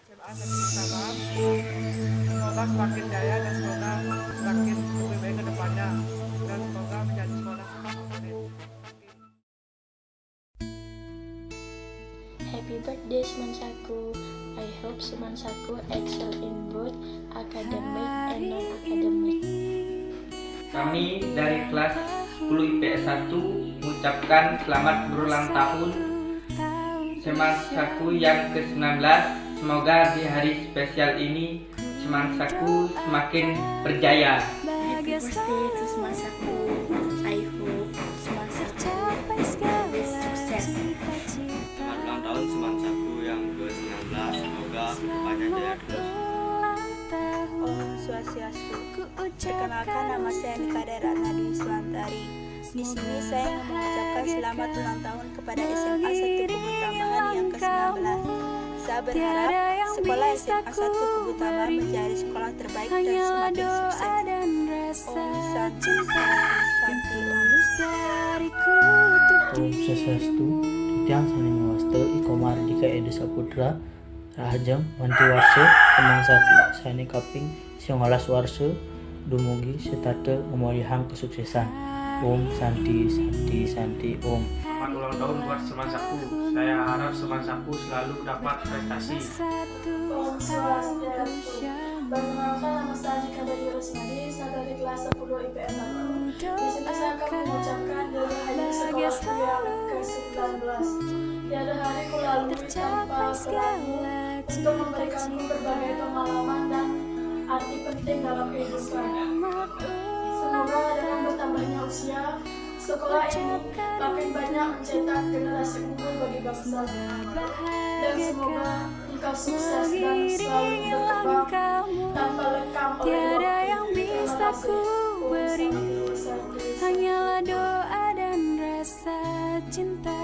SMA Negeri Sabang. Semoga semakin jaya dan semoga semakin lebih baik ke depannya dan semoga menjadi sekolah favorit. Happy birthday Semansaku. I hope Semansaku excel in both academic and non-academic. Kami dari kelas 10 IPS 1 mengucapkan selamat berulang tahun Semansaku yang ke-19. Semoga di hari spesial ini Semansaku semakin berjaya. Happy birthday to Semansaku. I hope Semansaku lebih sukses. Selamat ulang tahun Semansaku yang ke-19. Semoga kedepannya jaya terus. Om Swastiastu. Perkenalkan, nama saya Nika Ratna Dwi Suantari. Di sini saya ingin mengucapkan selamat ulang tahun kepada SMA 1 Kubu Tambahan yang ke-19. Saya berharap sekolah SMA 1 Kubu Tambahan menjadi sekolah terbaik dan semakin sukses. Om Santi Santi Om Swastiastu. Titiang Saning Wasta Iko Mardika Edi Saputra Rahajam Wanti Warsa Semansaku Sani Kaping 19 Warsa dumugi setate memulihang kesuksesan. Om Santi Santi Santi Om. Selamat ulang tahun buat Semansaku. Saya harap Semansaku selalu dapat prestasi. Om Swastiastu. Perkenalkan, nama saya Jika Bagi Rosmadi, saya dari kelas 10 IPS 1. Di sini saya akan mengucapkan dari hari sekolahku yang ke-19. Tiada hari ku lalui tanpa peranmu untuk memberikanku berbagai pengalaman dan arti penting dalam kehidupan. Semoga dengan bertambahnya usia, sekolah ini makin banyak mencetak generasi unggul bagi bangsa. Dan semoga engkau sukses dan selalu berkembang tanpa lekang oleh waktu. Terima kasih. Hanyalah doa dan rasa cinta.